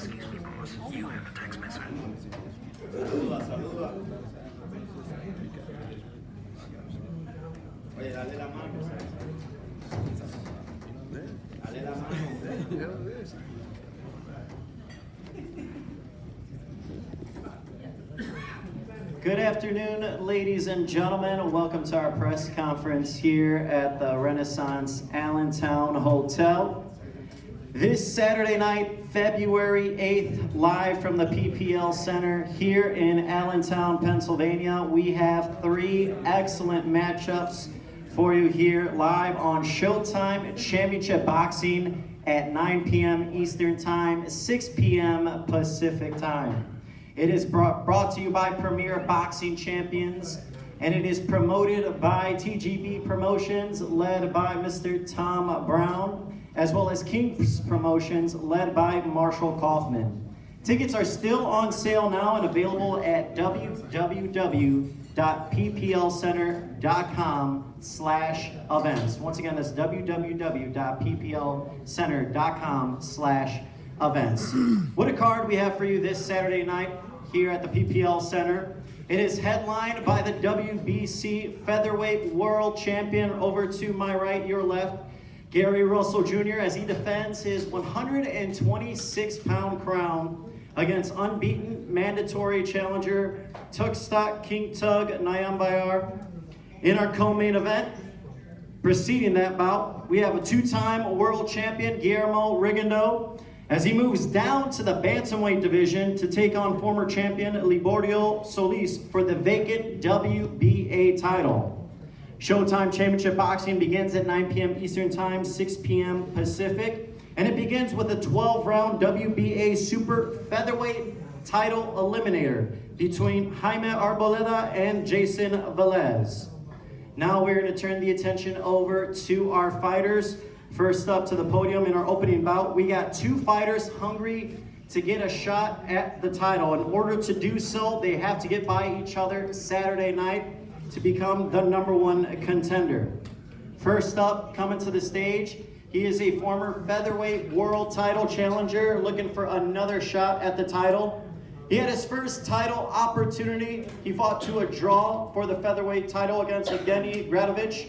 Saluda, saluda. Oye, dale la mano. Dale la mano. Good afternoon, ladies and gentlemen. Welcome to our press conference here at the Renaissance Allentown Hotel. This Saturday night, February 8th, live from the PPL Center here in Allentown, Pennsylvania, we have three excellent matchups for you here live on Showtime Championship Boxing at 9 p.m. Eastern Time, 6 p.m. Pacific Time. It is brought to you by Premier Boxing Champions, and it is promoted by TGB Promotions, led by Mr. Tom Brown, as well as King's Promotions, led by Marshall Kaufman. Tickets are still on sale now and available at www.pplcenter.com/events. Once again, that's www.pplcenter.com/events. What a card we have for you this Saturday night here at the PPL Center. It is headlined by the WBC Featherweight World Champion, over to my right, your left, Gary Russell Jr., as he defends his 126-pound crown against unbeaten mandatory challenger Tugstsogt King Tug Nyambayar. In our co-main event, preceding that bout, we have a two-time world champion, Guillermo Rigondeaux, as he moves down to the bantamweight division to take on former champion Liborio Solis for the vacant WBA title. Showtime Championship Boxing begins at 9 p.m. Eastern Time, 6 p.m. Pacific, and it begins with a 12-round WBA Super Featherweight title eliminator between Jaime Arboleda and Jason Velez. Now we're going to turn the attention over to our fighters. First up to the podium in our opening bout, we got two fighters hungry to get a shot at the title. In order to do so, they have to get by each other Saturday night to become the #1 contender. First up, coming to the stage, he is a former featherweight world title challenger looking for another shot at the title. He had his first title opportunity. He fought to a draw for the featherweight title against Evgeny Gradovich.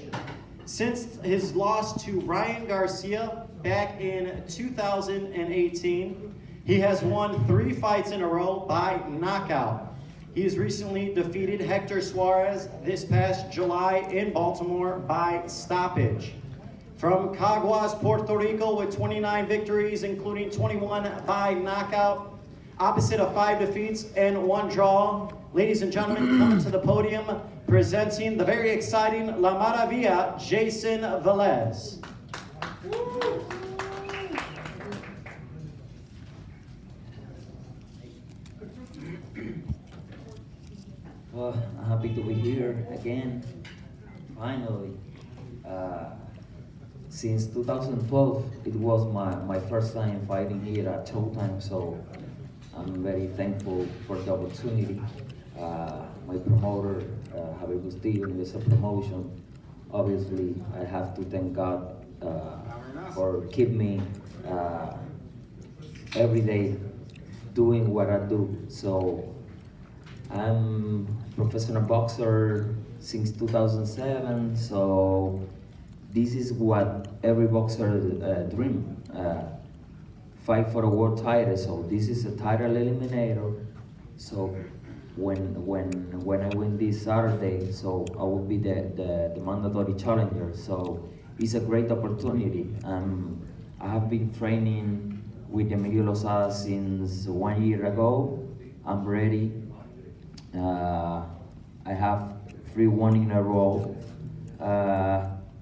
Since his loss to Ryan Garcia back in 2018, he has won 3 fights in a row by knockout. He has recently defeated Hector Suarez this past July in Baltimore by stoppage. From Caguas, Puerto Rico, with 29 victories, including 21 by knockout, opposite of 5 defeats and 1 draw. Ladies and gentlemen, coming to the podium, presenting the very exciting La Maravilla, Jason Velez. Well, I'm happy to be here again, finally. Since 2012, it was my first time fighting here at Showtime, so I'm very thankful for the opportunity. My promoter, Javier Bustillo, Universal Promotion, obviously I have to thank God for keep me every day doing what I do. So I'm professional boxer since 2007, so this is what every boxer dream, fight for a world title. So this is a title eliminator. So when I win this Saturday, so I will be the mandatory challenger. So it's a great opportunity. I have been training with Emilio Lozada since 1 year ago. I'm ready. I have 3-1 in a row.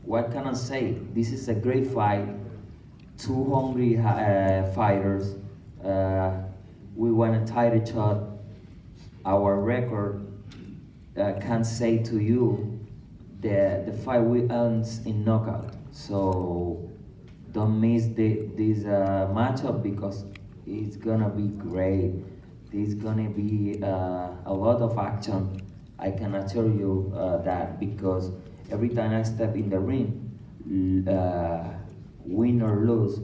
What can I say? This is a great fight. 2 hungry fighters. We want a title shot. Our record can say to you that the fight will end in knockout. So don't miss this matchup because it's gonna be great. There's gonna be a lot of action. I can assure you that, because every time I step in the ring, win or lose,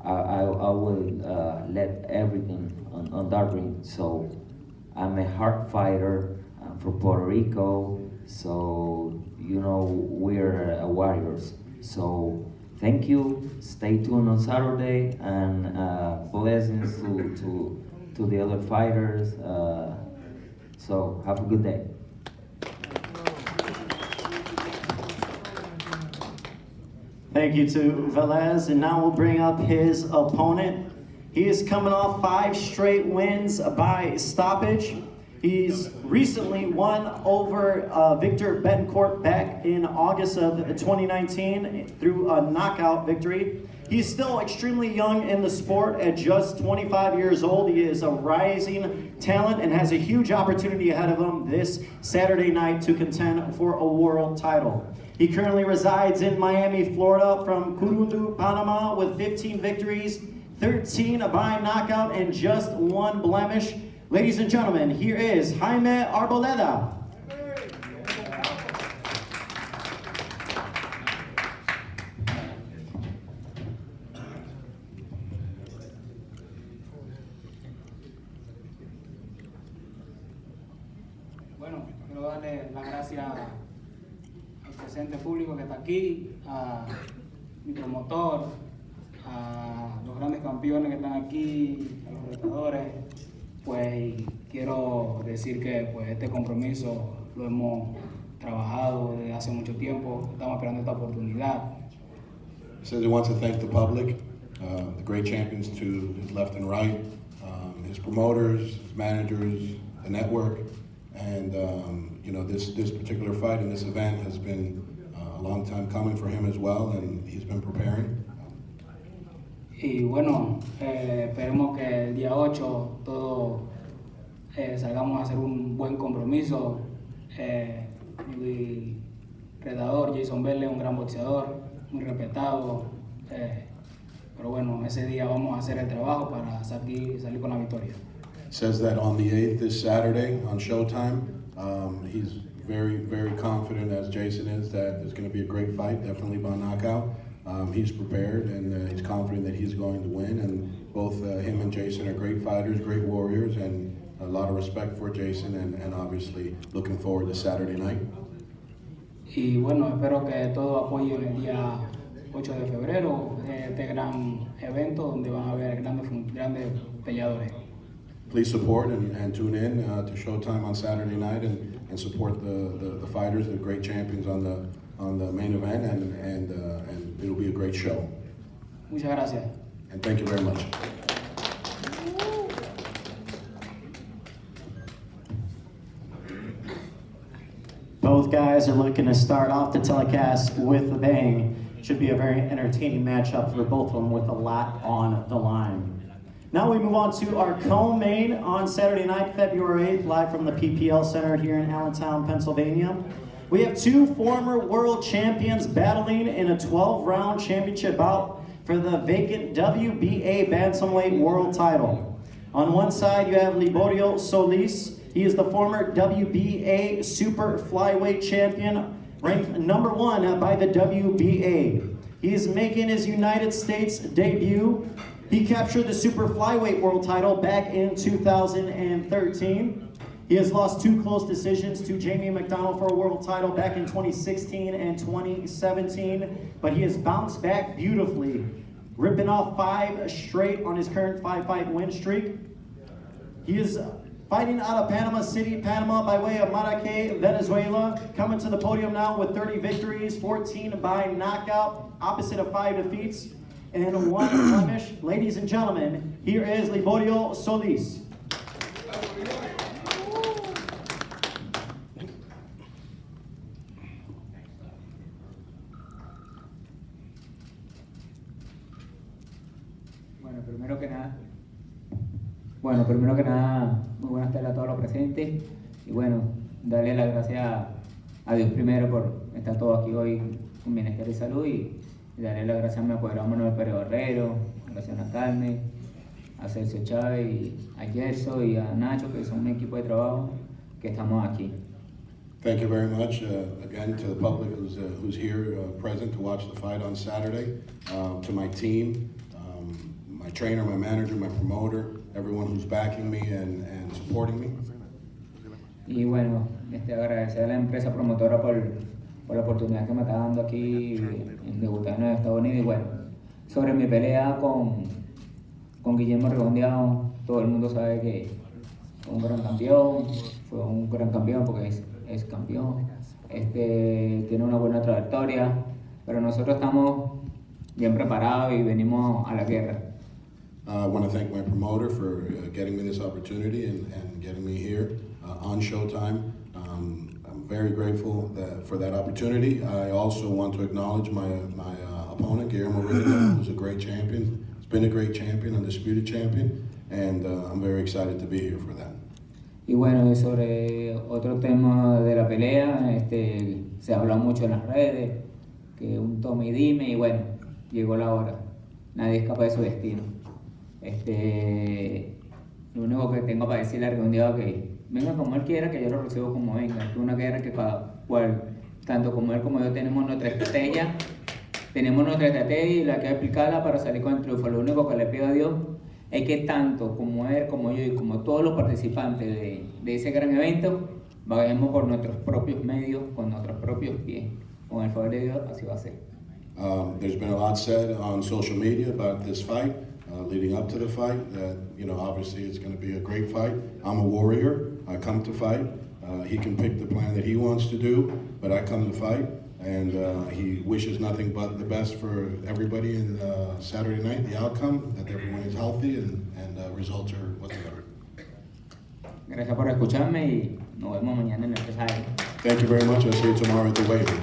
I will let everything on that ring. So I'm a hard fighter. I'm from Puerto Rico, so you know we're warriors. So thank you. Stay tuned on Saturday, and blessings to the other fighters. So have a good day. Thank you to Velez, and now we'll bring up his opponent. He is coming off 5 straight wins by stoppage. He's recently won over Victor Betancourt back in August of 2019 through a knockout victory. He's still extremely young in the sport at just 25 years old. He is a rising talent and has a huge opportunity ahead of him this Saturday night to contend for a world title. He currently resides in Miami, Florida from Curundu, Panama with 15 victories, 13 by knockout, and just 1 blemish. Ladies and gentlemen, here is Jaime Arboleda. Bueno, quiero darle las gracias al presente público que está aquí, a mi promotor, a los grandes campeones que están aquí, a los retadores. Pues y quiero decir que pues, este compromiso lo hemos trabajado desde hace mucho tiempo, estamos esperando esta oportunidad. He says he wants to thank the public, the great champions to his left and right, his promoters, his managers, the network, and you know this particular fight and this event has been a long time coming for him as well, and he's been preparing. Y bueno, esperemos que el día 8 todos salgamos a hacer un buen compromiso. Mi retador Jason Bell es un gran boxeador, muy respetado, pero bueno, ese día vamos a hacer el trabajo para salir con la victoria. Says that on the 8th, this Saturday on Showtime, he's very confident, as Jason is, that it's going to be a great fight, definitely by knockout. He's prepared and he's confident that he's going to win, and both him and Jason are great fighters, great warriors, and a lot of respect for Jason, and obviously looking forward to Saturday night. Y bueno, espero que todos apoyen el día 8 de febrero este gran evento donde van a haber grandes peleadores. Please support and tune in to Showtime on Saturday night and support the fighters, the great champions on the main event, and it'll be a great show. Muchas gracias. And thank you very much. Both guys are looking to start off the telecast with a bang. Should be a very entertaining matchup for both of them with a lot on the line. Now we move on to our co-main on Saturday night, February 8th, live from the PPL Center here in Allentown, Pennsylvania. We have 2 former world champions battling in a 12-round championship bout for the vacant WBA bantamweight world title. On one side, you have Liborio Solis. He is the former WBA super flyweight champion, ranked number 1 by the WBA. He is making his United States debut. He captured the super flyweight world title back in 2013. He has lost 2 close decisions to Jamie McDonald for a world title back in 2016 and 2017, but he has bounced back beautifully, ripping off 5 straight on his current 5-fight win streak. He is fighting out of Panama City, Panama by way of Maracay, Venezuela, coming to the podium now with 30 victories, 14 by knockout, opposite of 5 defeats, and 1 blemish. Ladies and gentlemen, here is Liborio Solis. Primero que nada, muy buenas tardes a todos los presentes y bueno, darle las gracias a Dios primero por estar todos aquí hoy con Bienestar y Salud y darle las gracias a mi apoderado Manuel Pérez Barrero, gracias a Carmen, a Sergio Chávez y a Gerso y a Nacho, que son un equipo de trabajo que estamos aquí. Thank you very much again to the public who's here present to watch the fight on Saturday, to my team, my trainer, my manager, my promoter, everyone who's backing me and supporting me. Y bueno, agradecer a la empresa promotora por la oportunidad que me está dando aquí en debutar en los Estados Unidos. Y bueno, sobre mi pelea con Guillermo Rigondeaux, todo el mundo sabe que fue un gran campeón porque es campeón, tiene una buena trayectoria, pero nosotros estamos bien preparados y venimos a la guerra. I want to thank my promoter for getting me this opportunity and getting me here on Showtime. I'm very grateful for that opportunity. I also want to acknowledge my opponent, Guillermo Rigondeaux, who's a great champion. He's been a great champion, undisputed champion, and I'm very excited to be here for that. Y bueno, y sobre otro tema de la pelea, se habla mucho en las redes, que un tome y dime, y bueno, llegó la hora. Nadie escapa de su destino. Lo único que tengo para decirle a Rigondeaux es que venga como él quiera, que yo lo recibo como venga. Es una guerra que cada cual, tanto como él como yo, tenemos nuestra estrategia y la que explicarla para salir con el triunfo. Lo único que le pido a Dios es que tanto como él, como yo y como todos los participantes de ese gran evento, vayamos por nuestros propios medios, con nuestros propios pies. Con el favor de Dios, así va a ser. There's been a lot said on social media about this fight, leading up to the fight, that, obviously it's going to be a great fight. I'm a warrior. I come to fight. He can pick the plan that he wants to do, but I come to fight. And he wishes nothing but the best for everybody in Saturday night, the outcome, that everyone is healthy and results are whatsoever. Gracias por escucharme y nos vemos mañana en el pesaje. Thank you very much. I'll see you tomorrow at the weigh-in.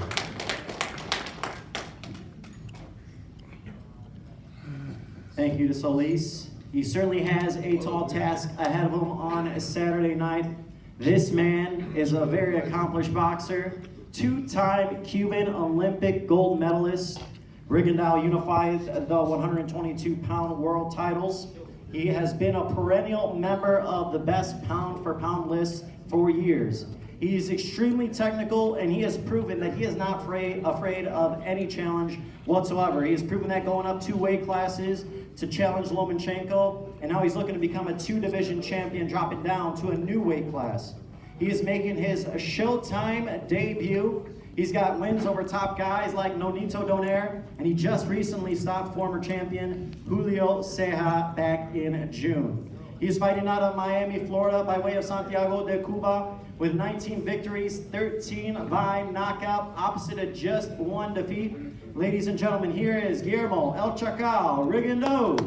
Thank you to Solis. He certainly has a tall task ahead of him on Saturday night. This man is a very accomplished boxer, two-time Cuban Olympic gold medalist. Rigondeaux unified the 122-pound world titles. He has been a perennial member of the best pound-for-pound list for years. He is extremely technical, and he has proven that he is not afraid of any challenge whatsoever. He has proven that going up 2 weight classes to challenge Lomachenko, and now he's looking to become a 2-division champion, dropping down to a new weight class. He is making his Showtime debut. He's got wins over top guys like Nonito Donaire, and he just recently stopped former champion Julio Ceja back in June. He is fighting out of Miami, Florida by way of Santiago de Cuba with 19 victories, 13 by knockout, opposite of just 1 defeat. Ladies and gentlemen, here is Guillermo El Chacal Rigondeaux.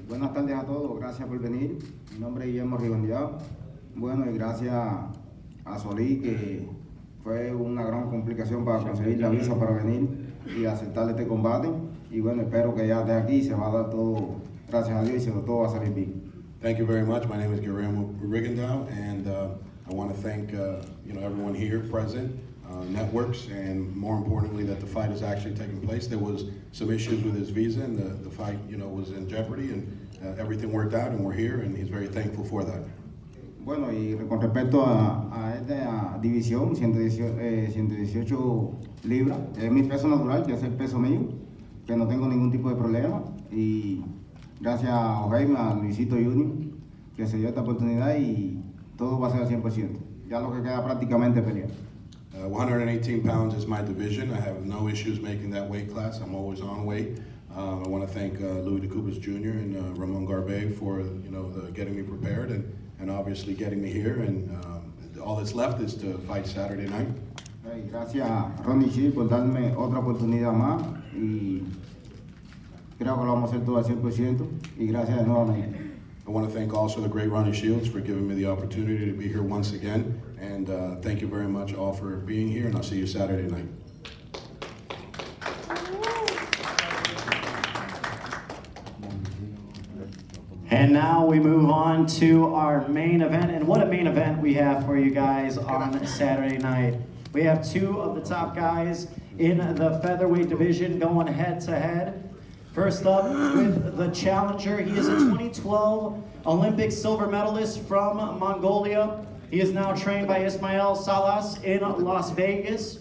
Buenas tardes a todos, gracias por venir. Mi nombre es Guillermo Rigondeaux. Bueno, y gracias a Solís, que fue una gran complicación para conseguir la visa para venir y aceptar este combate. Y bueno, espero que ya esté aquí y se va a dar todo, gracias a Dios, y todo va a salir bien. Thank you very much. My name is Guillermo Rigondeaux, and I want to thank everyone here present, networks, and more importantly that the fight is actually taking place. There was some issues with his visa, and the fight was in jeopardy, and everything worked out, and we're here, and he's very thankful for that. Bueno, y con respecto a esta división, 118 libras, es mi peso natural, que es el peso mío, que no tengo ningún tipo de problema. Y gracias a Jaime, a Luisito Junior, que se dio esta oportunidad y todo va a ser al 100%. Ya lo que queda prácticamente pelear. 118 pounds is my division. I have no issues making that weight class. I'm always on weight. I want to thank Louis DeCubas Jr. and Ramon Garbe for getting me prepared and obviously getting me here. And all that's left is to fight Saturday night. Gracias a Ronnie Chi por darme otra oportunidad más y creo que lo vamos a hacer todo al 100% y gracias de nuevo. I want to thank also the great Ronnie Shields for giving me the opportunity to be here once again. And thank you very much all for being here, and I'll see you Saturday night. And now we move on to our main event, and what a main event we have for you guys on Saturday night. We have 2 of the top guys in the featherweight division going head to head. First up with the challenger, he is a 2012 Olympic silver medalist from Mongolia. He is now trained by Ismael Salas in Las Vegas.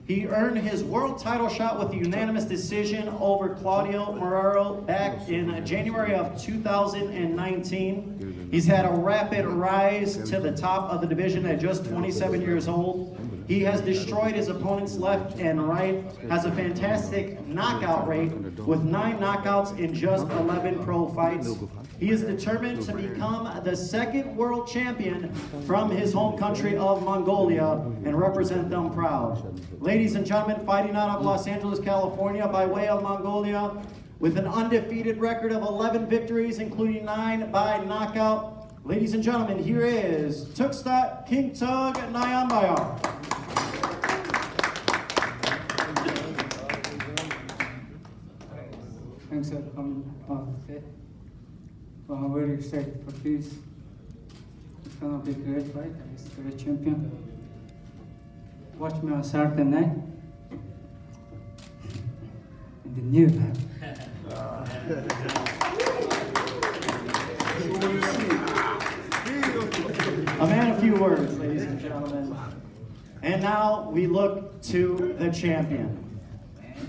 He earned his world title shot with a unanimous decision over Claudio Moraro back in January of 2019. He's had a rapid rise to the top of the division at just 27 years old. He has destroyed his opponents left and right, has a fantastic knockout rate with 9 knockouts in just 11 pro fights. He is determined to become the second world champion from his home country of Mongolia and represent them proud. Ladies and gentlemen, fighting out of Los Angeles, California by way of Mongolia with an undefeated record of 11 victories, including 9 by knockout. Ladies and gentlemen, here is Tugstsogt King Tug Nyambayar. Thanks for coming. Well, I'm very excited for this. It's gonna be a great fight. He's a great champion. Watch me on Saturday night. In the new lab. A man of few words, ladies and gentlemen. And now we look to the champion.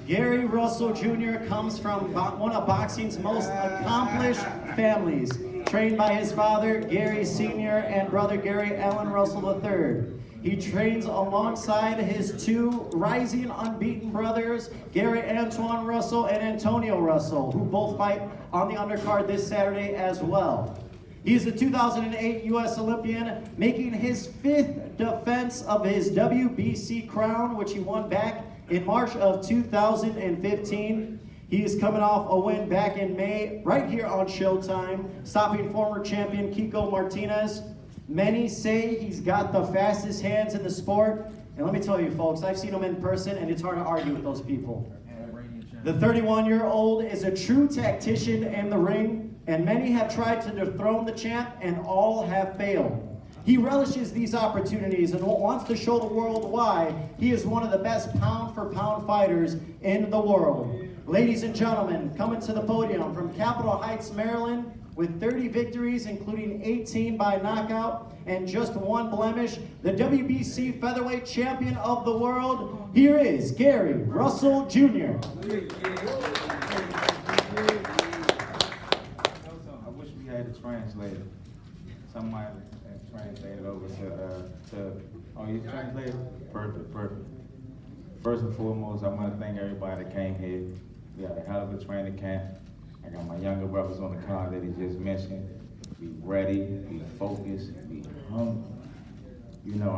Gary Russell Jr. comes from one of boxing's most accomplished families, trained by his father, Gary Sr., and brother Gary Allen Russell III. He trains alongside his 2 rising unbeaten brothers, Gary Antoine Russell and Antonio Russell, who both fight on the undercard this Saturday as well. He is a 2008 U.S. Olympian, making his 5th defense of his WBC crown, which he won back in March of 2015. He is coming off a win back in May, right here on Showtime, stopping former champion Kiko Martinez. Many say he's got the fastest hands in the sport. And let me tell you, folks, I've seen him in person, and it's hard to argue with those people. The 31-year-old is a true tactician in the ring, and many have tried to dethrone the champ, and all have failed. He relishes these opportunities and wants to show the world why he is one of the best pound-for-pound fighters in the world. Ladies and gentlemen, coming to the podium from Capitol Heights, Maryland, with 30 victories, including 18 by knockout and just 1 blemish, the WBC featherweight champion of the world, here is Gary Russell Jr. I wish we had a translator. Somebody translated over to oh, you translated? Perfect. First and foremost, I want to thank everybody that came here. We had a hell of a training camp. I got my younger brothers on the card that he just mentioned. Be ready, be focused, be hungry. You know,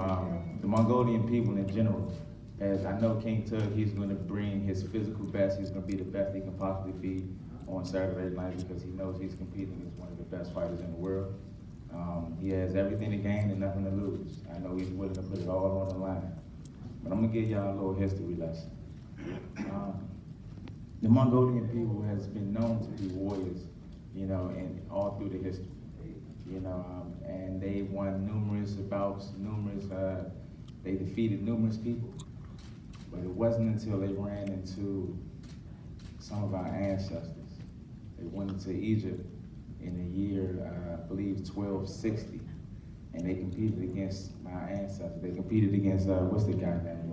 the Mongolian people in general, as I know King Tug, he's going to bring his physical best. He's going to be the best he can possibly be on Saturday night because he knows he's competing against one of the best fighters in the world. He has everything to gain and nothing to lose. I know he's willing to put it all on the line. But I'm going to give y'all a little history lesson. The Mongolian people has been known to be warriors, you know, and all through the history, you know, and they won numerous bouts, they defeated numerous people. But it wasn't until they ran into some of our ancestors. They went into Egypt in the year, I believe, 1260, and they competed against my ancestors. They competed against, what's the guy name?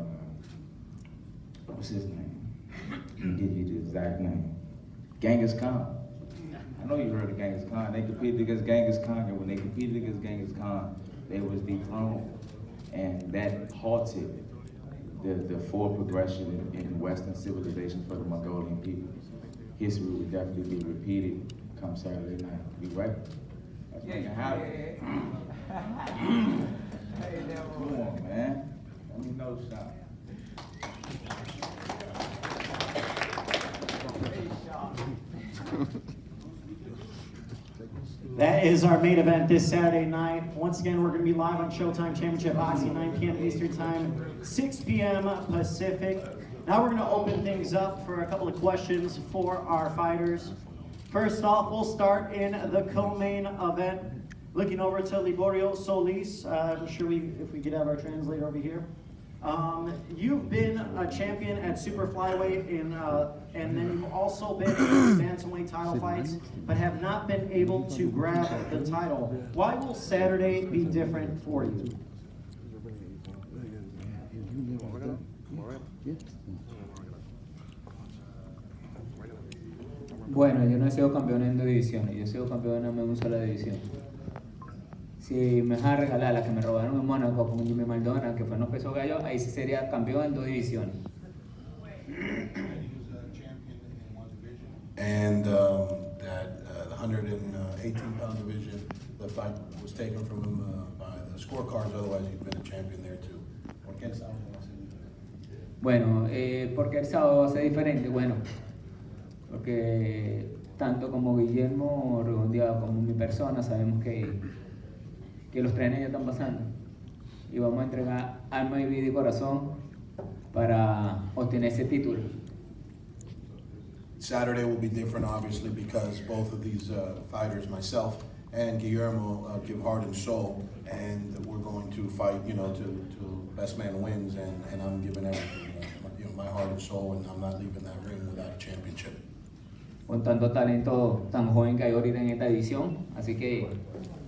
What's his name? I'll give you the exact name. Genghis Khan. I know you heard of Genghis Khan. They competed against Genghis Khan, and when they competed against Genghis Khan, they was dethroned, and that halted the forward progression in Western civilization for the Mongolian people. History will definitely be repeated come Saturday night. You ready? That's what's gonna happen. Come on, man. Let me know, shot. That is our main event this Saturday night. Once again, we're going to be live on Showtime Championship Boxing, 9 p.m. Eastern Time, 6 p.m. Pacific. Now we're going to open things up for a couple of questions for our fighters. First off, we'll start in the co-main event. Looking over to Liborio Solis. I'm sure if we could have our translator over here. You've been a champion at super flyweight and then you've also been in bantamweight title fights, but have not been able to grab the title. Why will Saturday be different for you? Bueno, yo no he sido campeón en dos divisiones, yo he sido campeón en una sola división. Si me dejan regalar la que me robaron en Mónaco con Jimmy Maldonado, que fue en los pesos gallos, ahí sí sería campeón en dos divisiones. And that the 118-pound division, the fight was taken from him by the scorecards, otherwise he'd been a champion there too. ¿Por qué el sábado va a ser diferente? Bueno, ¿por qué el sábado va a ser diferente? Bueno, porque tanto como Guillermo Rigondeaux como mi persona sabemos que los 3 años ya están pasando y vamos a entregar alma y vida y corazón para obtener ese título. Saturday will be different, obviously, because both of these fighters, myself and Guillermo, give heart and soul, and we're going to fight, to best man wins, and I'm giving everything, my heart and soul, and I'm not leaving that ring without a championship. Con tanto talento tan joven que hay ahorita en esta división, así que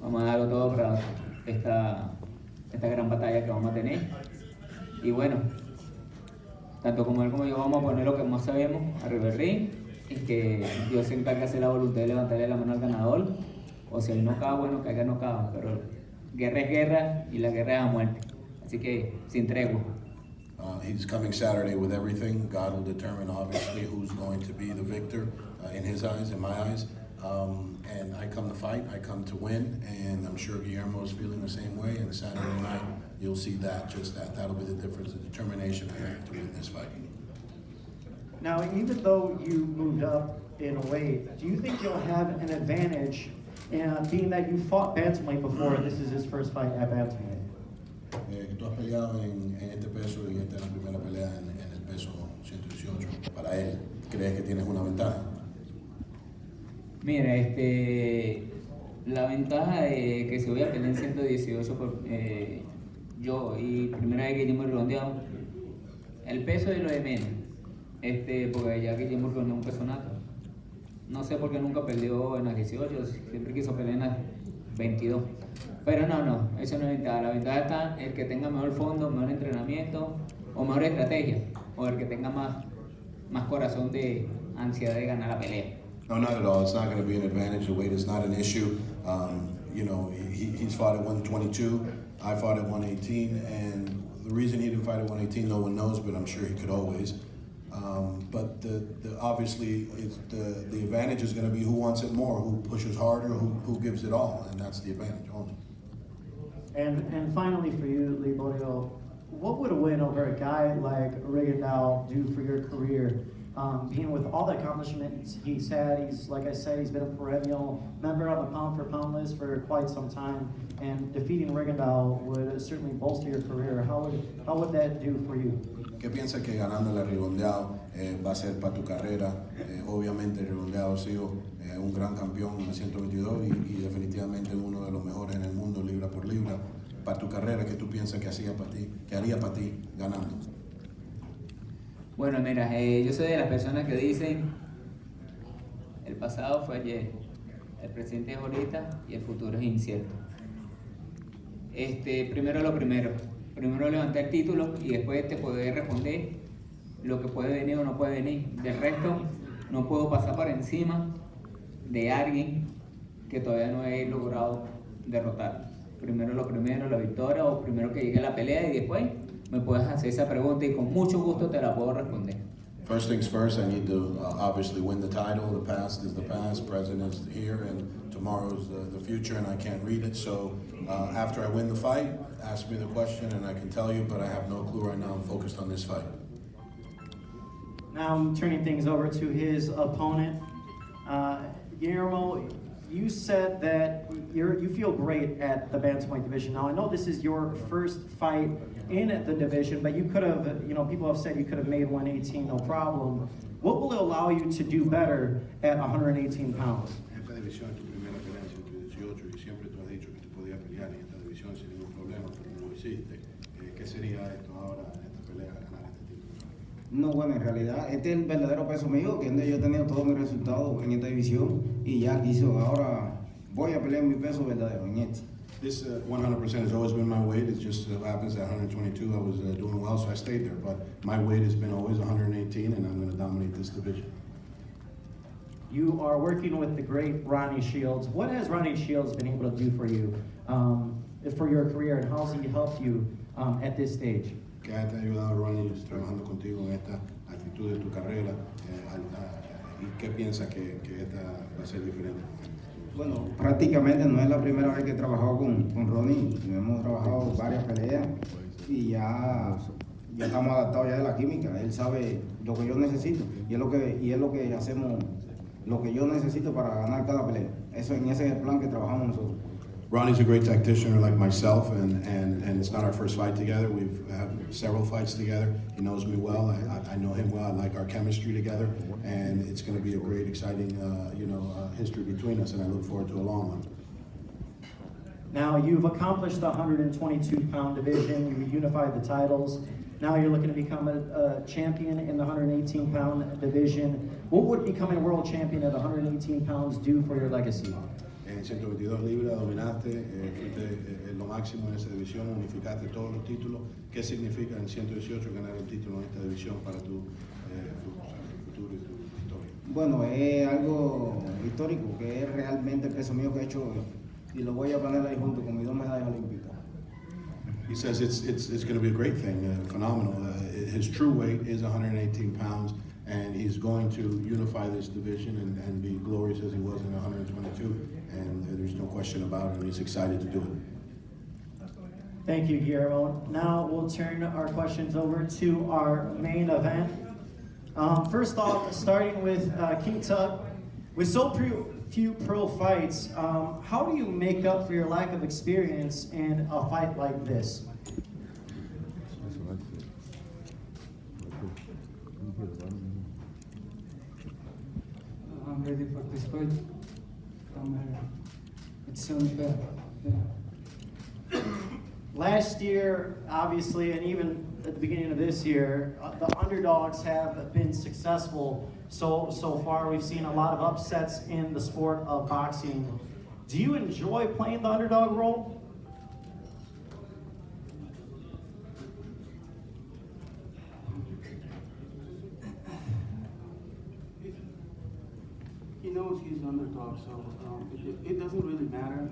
vamos a darlo todo para esta gran batalla que vamos a tener. Y bueno, tanto como él como yo vamos a poner lo que más sabemos arriba del ring y que Dios se encarga de hacer la voluntad de levantarle la mano al ganador, o si hay nocao, bueno, que haya nocao, pero guerra es guerra y la guerra es a muerte, así que sin tregua. He's coming Saturday with everything. God will determine, obviously, who's going to be the victor in his eyes, in my eyes. And I come to fight, I come to win, and I'm sure Guillermo is feeling the same way. And Saturday night, you'll see that, just that. That'll be the difference, the determination I have to win this fight. Now, even though you moved up in a weight, do you think you'll have an advantage being that you fought bantamweight before? This is his first fight at bantamweight. Tú has peleado en este peso y esta es la primera pelea en el peso 118. Para él, ¿crees que tienes una ventaja? Mira, la ventaja de que se voy a pelear en 118 yo y primera vez Guillermo Rigondeaux, el peso es lo de menos, porque ya Guillermo Rigondeaux es un peso nato. No sé por qué nunca perdió en las 18, siempre quiso pelear en las 22. Pero no, eso no es ventaja. La ventaja está el que tenga mejor fondo, mejor entrenamiento o mejor estrategia, o el que tenga más corazón de ansiedad de ganar la pelea. No, not at all. It's not going to be an advantage. The weight is not an issue. He's fought at 122. I fought at 118, and the reason he didn't fight at 118, no one knows, but I'm sure he could always. But obviously, the advantage is going to be who wants it more, who pushes harder, who gives it all, and that's the advantage only. And finally for you, Liborio, what would a win over a guy like Rigondeaux do for your career? Being with all the accomplishments he's had, like I said, he's been a perennial member of the pound-for-pound list for quite some time, and defeating Rigondeaux would certainly bolster your career. How would that do for you? ¿Qué piensas que ganándole a Rigondeaux va a ser para tu carrera? Obviamente Rigondeaux ha sido un gran campeón en el 122 y definitivamente uno de los mejores en el mundo, libra por libra. Para tu carrera, ¿qué tú piensas que haría para ti ganando? Bueno, mira, yo soy de las personas que dicen, el pasado fue ayer, el presente es ahorita y el futuro es incierto. Primero levantar el título y después te poder responder lo que puede venir o no puede venir. Del resto, no puedo pasar por encima de alguien que todavía no he logrado derrotar. Primero, la victoria, o primero que llegue la pelea y después me puedes hacer esa pregunta y con mucho gusto te la puedo responder. First things first, I need to obviously win the title. The past is the past, present is here, and tomorrow's the future, and I can't read it. So after I win the fight, ask me the question and I can tell you, but I have no clue right now. I'm focused on this fight. Now I'm turning things over to his opponent. Guillermo, you said that you feel great at the bantamweight division. Now I know this is your first fight in the division, but you could have, people have said you could have made 118 no problem. What will it allow you to do better at 118 pounds? Esta división es tu primera pelea en 118 y siempre tú has dicho que tú podías pelear en esta división sin ningún problema, pero no lo hiciste. ¿Qué sería esto ahora? No, bueno, en realidad este es el verdadero peso mío, que es donde yo he tenido todos mis resultados en esta división y ya quiso, ahora voy a pelear mi peso verdadero en este. This 100% has always been my weight. It just happens that 122 I was doing well, so I stayed there. But my weight has been always 118, and I'm going to dominate this division. You are working with the great Ronnie Shields. What has Ronnie Shields been able to do for you, for your career, and how has he helped you at this stage? ¿Qué te ha ayudado, Ronnie, trabajando contigo en esta actitud de tu carrera? ¿Y qué piensas que esta va a ser diferente? Bueno, prácticamente no es la primera vez que he trabajado con Ronnie. Hemos trabajado varias peleas y ya estamos adaptados ya de la química. Él sabe lo que yo necesito y es lo que hacemos, lo que yo necesito para ganar cada pelea. Ese es el plan que trabajamos nosotros. Ronnie's a great tactician like myself, and it's not our first fight together. We've had several fights together. He knows me well. I know him well. I like our chemistry together, and it's going to be a great, exciting, history between us, and I look forward to a long one. Now, you've accomplished the 122-pound division. You unified the titles. Now you're looking to become a champion in the 118-pound division. What would becoming world champion at 118 pounds do for your legacy? En 122 libras dominaste, fuiste lo máximo en esa división, unificaste todos los títulos. ¿Qué significa en 118 ganar el título en esta división para tu futuro y tu historia? Bueno, es algo histórico, que es realmente el peso mío que he hecho y lo voy a poner ahí junto con mis 2 medallas olímpicas. He says it's going to be a great thing, phenomenal. His true weight is 118 pounds, and he's going to unify this division and be glorious as he was in 122, and there's no question about it, and he's excited to do it. Thank you, Guillermo. Now we'll turn our questions over to our main event. First off, starting with King Tug. With so few pro fights, how do you make up for your lack of experience in a fight like this? I'm ready for this fight. It's soon better. Last year, obviously, and even at the beginning of this year, the underdogs have been successful so far. We've seen a lot of upsets in the sport of boxing. Do you enjoy playing the underdog role? He knows he's underdog, so it doesn't really matter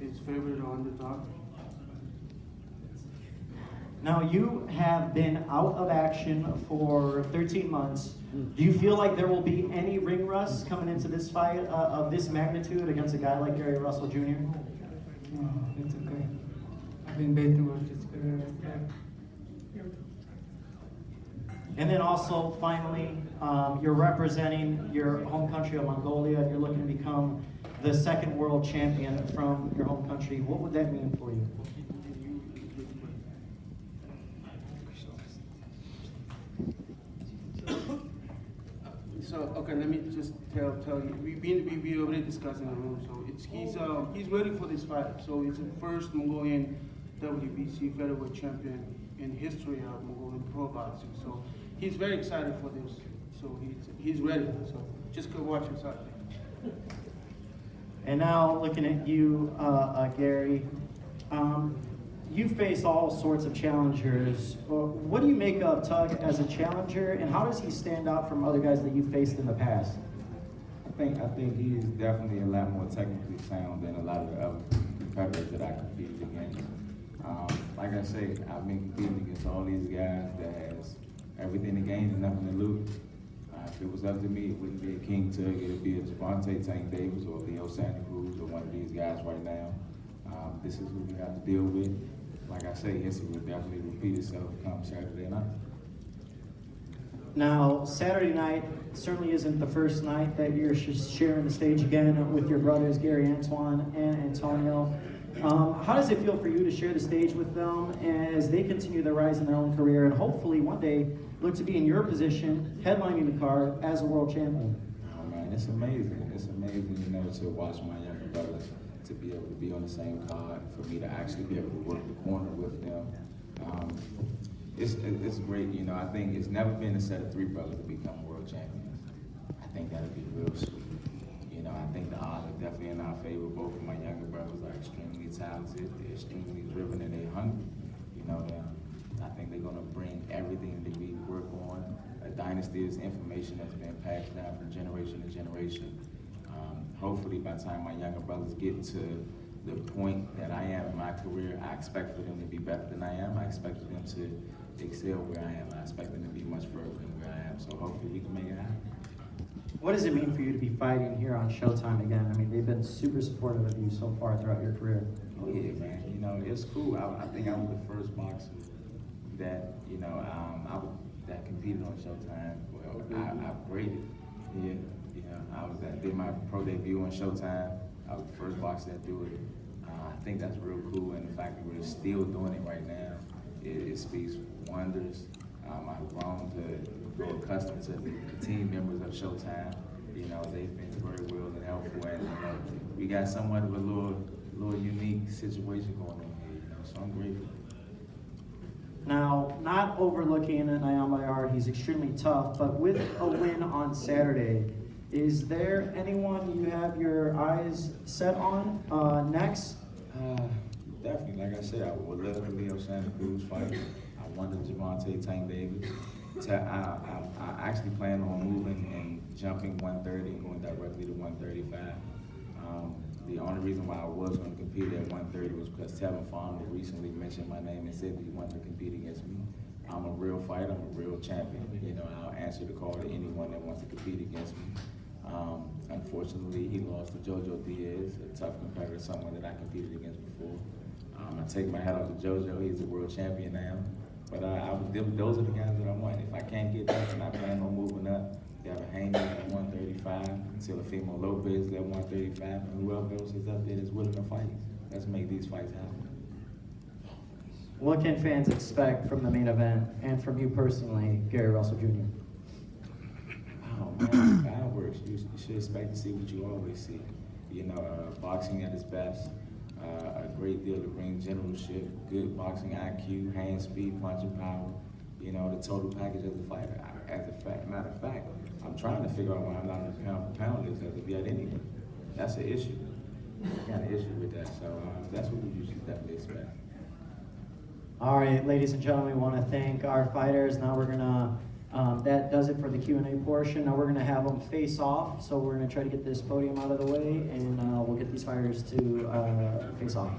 if it's favorite or underdog. Now, you have been out of action for 13 months. Do you feel like there will be any ring rust coming into this fight of this magnitude against a guy like Gary Russell Jr.? No, it's okay. I've been waiting for this career. And then also, finally, you're representing your home country of Mongolia. You're looking to become the second world champion from your home country. What would that mean for you? So okay, let me just tell you. We already discussed in the room. So he's ready for this fight. So he's the first Mongolian WBC featherweight champion in history of Mongolian pro boxing. So he's very excited for this. So he's ready. So just go watch his fight. And now looking at you, Gary, you face all sorts of challengers. What do you make of Tug as a challenger, and how does he stand out from other guys that you've faced in the past? I think he is definitely a lot more technically sound than a lot of the other competitors that I competed against. Like I say, I've been competing against all these guys that has everything to gain and nothing to lose. If it was up to me, it wouldn't be a King Tug, it would be a Javante Tank Davis or Leo Santa Cruz or one of these guys right now. This is what we have to deal with. Like I say, history will definitely repeat itself come Saturday night. Now, Saturday night certainly isn't the first night that you're sharing the stage again with your brothers, Gary Antoine and Antonio. How does it feel for you to share the stage with them as they continue their rise in their own career and hopefully one day look to be in your position, headlining the card as a world champion? Oh man, it's amazing. It's amazing, to watch my younger brothers, to be able to be on the same card, for me to actually be able to work the corner with them. it's great. You know, I think it's never been a set of three brothers to become world champions. I think that'd be real sweet. You know, I think the odds are definitely in our favor. Both of my younger brothers are extremely talented. They're extremely driven and they're hungry. You know, I think they're gonna bring everything that we work on. A dynasty is information that's been passed down from generation to generation. Hopefully by the time my younger brothers get to the point that I am in my career, I expect for them to be better than I am. I expect for them to excel where I am. I expect them to be much further than where I am. So hopefully we can make it happen. What does it mean for you to be fighting here on Showtime again? I mean, they've been super supportive of you so far throughout your career. Oh yeah, man. You know, it's cool. I think I was the first boxer that, you know, that competed on Showtime. Well, I graded. Yeah. I did my pro debut on Showtime. I was the first boxer to do it. I think that's real cool, and the fact that we're still doing it right now, it speaks wonders. I've grown to grow accustomed to the team members of Showtime. You know, they've been very willing and helpful, and you know, we got somewhat of a little unique situation going on here. You know, so I'm grateful. Now, not overlooking Nyambayar, he's extremely tough, but with a win on Saturday, is there anyone you have your eyes set on next? Definitely, like I said, I would love the Leo Santa Cruz fight. I wanted Javante Tank Davis. I actually plan on moving and jumping 130 and going directly to 135. The only reason why I was going to compete at 130 was because Tevin Farmer recently mentioned my name and said that he wanted to compete against me. I'm a real fighter, I'm a real champion. You know, I'll answer the call to anyone that wants to compete against me. Unfortunately, he lost to JoJo Diaz, a tough competitor, someone that I competed against before. I take my hat off to JoJo, he's a world champion now. But those are the guys that I want. If I can't get that, then I plan on moving up. Devin Haney at 135, Teofimo Lopez at 135, and whoever else is up there that's willing to fight. Let's make these fights happen. What can fans expect from the main event and from you personally, Gary Russell Jr.? Oh man, fireworks. You should expect to see what you always see. You know, boxing at its best, a great deal of ring generalship, good boxing IQ, hand speed, punching power. You know, the total package as a fighter. Matter of fact, I'm trying to figure out why I'm not on the pound for pound list as of yet anyway. That's an issue. I got an issue with that. So that's what you should definitely expect. All right, ladies and gentlemen, we want to thank our fighters. Now we're gonna, that does it for the Q&A portion. Now we're gonna have them face off. So we're gonna try to get this podium out of the way, and we'll get these fighters to face off.